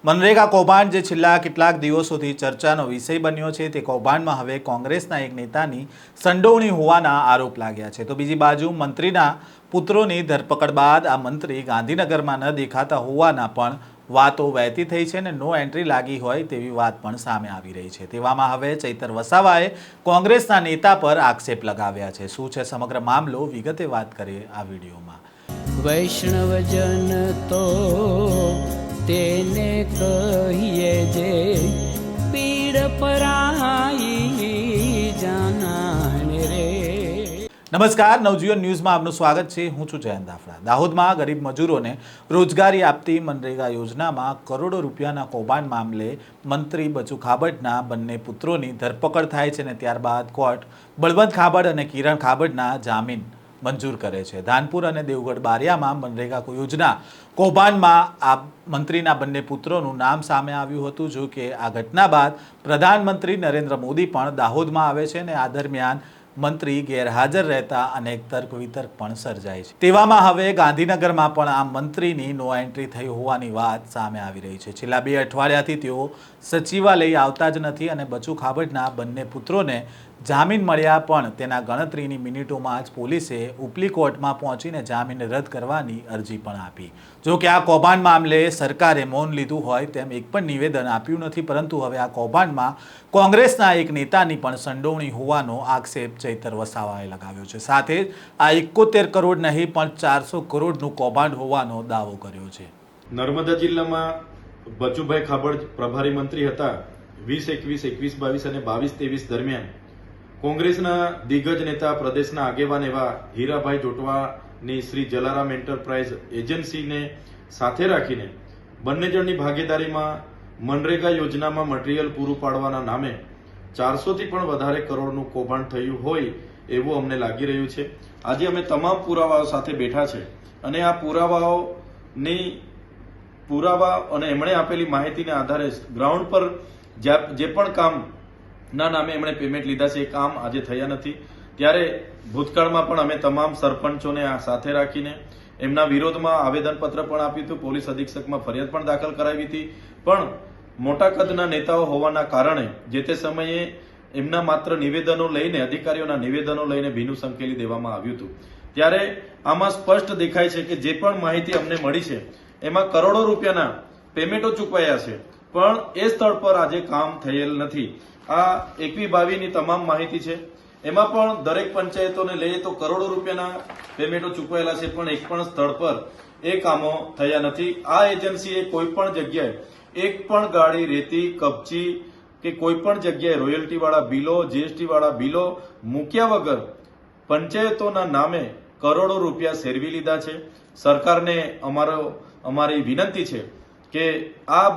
મનરેગા કૌભાંડ જે છેલ્લા કેટલાક દિવસોથી ચર્ચાનો વિષય બન્યો છે તે કૌભાંડમાં હવે કોંગ્રેસના એક નેતાની સંડોવણી હોવાના આરોપ લાગ્યા છે। તો બીજી બાજુ મંત્રીના પુત્રોની ધરપકડ બાદ આ મંત્રી ગાંધીનગરમાં ન દેખાતા હોવાના પણ વાતો વહેતી થઈ છે અને નો એન્ટ્રી લાગી હોય તેવી વાત પણ સામે આવી રહી છે। તેવામાં હવે ચૈતર વસાવાએ કોંગ્રેસના નેતા પર આક્ષેપ લગાવ્યા છે। શું છે સમગ્ર મામલો, વિગતે વાત કરીએ આ વિડીયોમાં। વૈષ્ણવજન તો તેને કહીએ જે પીડ પરાઈ જાનાને રે। નમસ્કાર, નવજીવન ન્યૂઝમાં આપનું સ્વાગત છે। હું છું જયંત દાફડા। દાહોદમાં ગરીબ મજૂરોને રોજગારી આપતી મનરેગા યોજનામાં કરોડો રૂપિયાના કૌભાંડ મામલે મંત્રી બચુ ખાબડના બંને પુત્રોની ધરપકડ થાય છે અને ત્યારબાદ કોર્ટ બળવંત ખાબડ અને કિરણ ખાબડના જામીન મંજૂર કરે છે। ધાનપુર અને દેવગઢ બારિયામાં મનરેગા યોજના કૌભાંડમાં આ મંત્રીના બંને પુત્રોનું નામ સામે આવ્યું હતું। જો કે આ ઘટના બાદ પ્રધાનમંત્રી નરેન્દ્ર મોદી પણ દાહોદમાં આવે છે અને આ દરમિયાન મંત્રી ગેરહાજર રહેતા અનેક તર્ક વિતર્ક પણ સર્જાય છે। તેવામાં હવે ગાંધીનગરમાં પણ આ મંત્રીની નો એન્ટ્રી થઈ હોવાની વાત સામે આવી રહી છે। છેલ્લા 2 અઠવાડિયાથી તેઓ સચિવાલય આવતા જ નથી અને બચુ ખાબડના બંને પુત્રોને જામીન મળ્યા પણ તેના ગણતરીની મિનિટોમાં જ પોલીસે ઉપલી કોર્ટમાં પહોંચીને જામીન રદ કરવાની અરજી પણ આપી। જો કે આ કૌભાંડ મામલે સરકારે મૌન લીધું હોય તેમ એક પણ નિવેદન આપ્યું નથી, પરંતુ હવે આ કૌભાંડમાં કોંગ્રેસના એક નેતાની પણ સંડોવણી હોવાનો આક્ષેપ ચૈતર વસાવાએ લગાવ્યો છે। સાથે જ આ 71 કરોડ નહીં પણ 400 કરોડનું કૌભાંડ હોવાનો દાવો કર્યો છે। નર્મદા જિલ્લામાં બચુભાઈ ખાબડ પ્રભારી મંત્રી હતા। 2021, 21, 22 અને 22-23 દરમિયાન કોંગ્રેસના દિગ્ગજ નેતા, પ્રદેશના આગેવાન એવા હીરાભાઈ જોટવાની શ્રી જલારામ એન્ટરપ્રાઇઝ એજન્સીને સાથે રાખીને બંને જણની ભાગીદારીમાં મનરેગા યોજનામાં મટીરીયલ પૂરું પાડવાના નામે 400 થી પણ વધારે કરોડનું કૌભાંડ થયું હોય એવું અમને લાગી રહ્યું છે। આજે અમે તમામ પુરાવાઓ સાથે બેઠા છે અને આ પુરાવા અને એમણે આપેલી માહિતીના આધારે ગ્રાઉન્ડ પર જે પણ કામ ના નામે એમણે પેમેન્ટ લીધા છે એ કામ આજે થયા નથી। ત્યારે ભૂતકાળમાં પણ અમે તમામ સરપંચોને આ સાથે રાખીને એમના વિરોધમાં આવેદનપત્ર પણ આપ્યું હતું, પોલીસ અધિક્ષકમાં ફરિયાદ પણ દાખલ કરાવી હતી, પણ મોટા કદના નેતાઓ હોવાના કારણે જે તે સમયે એમના માત્ર નિવેદનો લઈને, અધિકારીઓના નિવેદનો લઈને ભીનું સંકેલી દેવામાં આવ્યું હતું। ત્યારે આમાં સ્પષ્ટ દેખાય છે કે જે પણ માહિતી અમને મળી છે એમાં કરોડો રૂપિયાના પેમેન્ટો ચૂકવાયા છે, પણ એ સ્થળ પર આજે કામ થયેલ નથી। આ 21-22ની તમામ માહિતી છે, એમાં પણ દરેક પંચાયતોને લઈએ તો કરોડો રૂપિયાના પેમેન્ટો ચૂકવાયેલા છે, પણ એક પણ સ્થળ પર એ કામો થયા નથી। આ એજન્સીએ કોઈ પણ જગ્યાએ એક પણ ગાડી રેતી, કપચી કે કોઈ પણ જગ્યાએ રોયલ્ટી વાળા બિલો, જીએસટી વાળા બિલો મૂક્યા વગર પંચાયતોના નામે કરોડો રૂપિયા સેરવી લીધા છે। સરકારને અમારી વિનંતી છે કે આ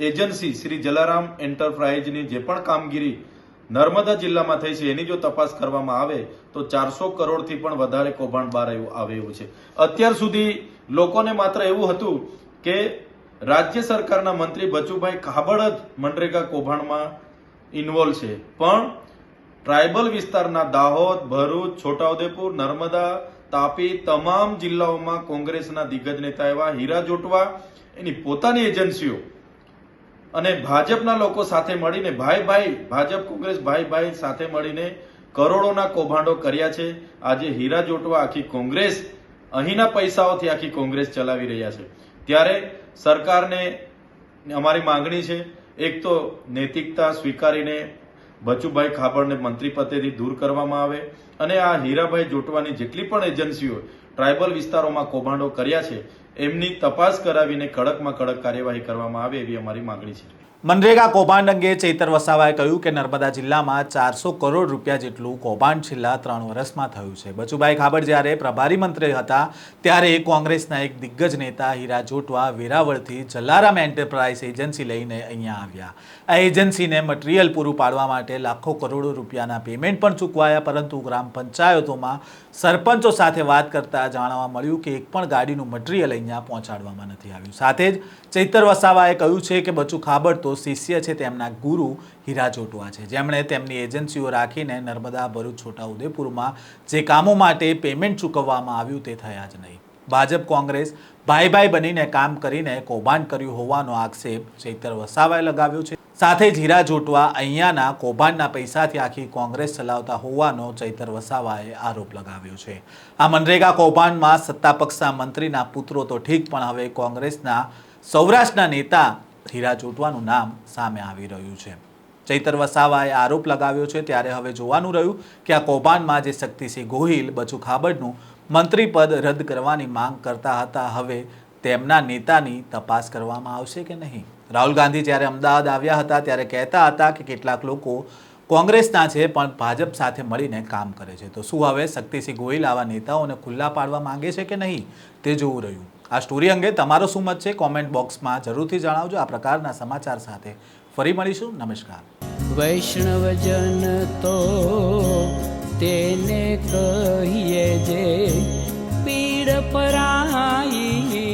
એજન્સી શ્રી જલારામ એન્ટરપ્રાઇઝની જે પણ કામગીરી નર્મદા જિલ્લામાં થઈ છે એની જો તપાસ કરવામાં આવે તો 400 કરોડથી પણ વધારે કૌભાંડ બહાર આવે એવું છે। અત્યાર સુધી લોકોને માત્ર એવું હતું કે રાજ્ય સરકારના મંત્રી બચુભાઈ ખાબડ જ મનરેગા કૌભાંડમાં ઇન્વોલ્વ છે, પણ ટ્રાયબલ વિસ્તારના દાહોદ, ભરૂચ, છોટાઉદેપુર, નર્મદા, તાપી તમામ જિલ્લાઓમાં કોંગ્રેસના દિગ્ગજ નેતા એવા હીરા જોટવા એની પોતાની એજન્સીઓ અને ભાજપના લોકો સાથે મળીને ભાજપ કોંગ્રેસ ભાઈ સાથે મળીને કરોડોના કૌભાંડો કર્યા છે। આજે હીરા જોટવા આખી કોંગ્રેસ, અહીંના પૈસાઓથી આખી કોંગ્રેસ ચલાવી રહ્યા છે। ત્યારે સરકારને અમારી માંગણી છે, એક તો નૈતિકતા સ્વીકારીને બચુભાઈ ખાબડને મંત્રી પદેથી દૂર કરવામાં આવે અને આ હીરાભાઈ જોટવાની જેટલી પણ એજન્સીઓ ટ્રાયબલ વિસ્તારોમાં કૌભાંડો કર્યા છે એમની તપાસ કરાવીને કડકમાં કડક કાર્યવાહી કરવામાં આવે એવી અમારી માંગણી છે। મનરેગા કૌભાંડ અંગે ચૈતર વસાવાએ કહ્યું કે નર્મદા જિલ્લામાં 400 કરોડ રૂપિયા જેટલું કૌભાંડ છેલ્લા 3 વર્ષમાં થયું છે। બચુભાઈ ખાબડ જ્યારે પ્રભારી મંત્રી હતા ત્યારે કોંગ્રેસના એક દિગ્ગજ નેતા હીરા જોટવા વેરાવળથી જલારામ એન્ટરપ્રાઇઝ એજન્સી લઈને અહીંયા આવ્યા। આ એજન્સીને મટીરીયલ પૂરું પાડવા માટે લાખો કરોડો રૂપિયાના પેમેન્ટ પણ ચૂકવાયા, પરંતુ ગ્રામ પંચાયતોમાં સરપંચો સાથે વાત કરતા જાણવા મળ્યું કે એક પણ ગાડીનું મટીરીયલ અહીંયા પહોંચાડવામાં નથી આવ્યું। સાથે જ ચૈતર વસાવાએ કહ્યું છે કે બચુ ખાબડ તો શિષ્ય છે તેમના ગુરુ હીરા જોટવા છે, જેમણે તેમની એજન્સીઓ રાખીને નર્મદા, ભરૂચ, છોટાઉદેપુરમાં જે કામો માટે પેમેન્ટ ચૂકવવામાં આવ્યું તે થયા જ નહીં। ભાજપ કોંગ્રેસ ભાઈ ભાઈ બનીને કામ કરીને કૌભાંડ કર્યું હોવાનો આક્ષેપ ચૈતર વસાવાએ લગાવ્યો છે. સાથે જ હીરા જોટવા અહીંયાના કૌભાંડના પૈસાથી આખી કોંગ્રેસ ચલાવતા હોવાનો ચૈતર વસાવાએ આરોપ લગાવ્યો છે. આ મનરેગા કૌભાંડમાં સત્તા પક્ષના મંત્રીના પુત્રો તો ઠીક, પણ હવે કોંગ્રેસના સૌરાષ્ટ્રના નેતા હીરા જોટવાનું નામ સામે આવી રહ્યું છે. ચૈતર વસાવાએ આરોપ લગાવ્યો છે, ત્યારે હવે જોવાનું રહ્યું કે આ કૌભાંડમાં જે શક્તિસિંહ ગોહિલ બચુ ખાબડનું મંત્રી પદ રદ કરવાની માંગ કરતા હતા, હવે તેમના નેતાની તપાસ કરવામાં આવશે કે નહીં. રાહુલ ગાંધી જ્યારે અમદાવાદ આવ્યા હતા ત્યારે કહેતા હતા કે કેટલાક લોકો કોંગ્રેસના છે પણ ભાજપ સાથે મળીને કામ કરે છે. તો શું હવે શક્તિસિંહ ગોહિલ આવા નેતાઓને ખુલ્લા પાડવા માંગે છે કે નહીં, તે જોવું રહ્યું. આ સ્ટોરી અંગે તમારો શું મત છે, કોમેન્ટ બોક્સમાં જરૂરથી જણાવજો. આ પ્રકારના સમાચાર સાથે ફરી મળીશું. નમસ્કાર. વૈષ્ણવજન તો તેને કહીએ જે પીડ પરાઈ.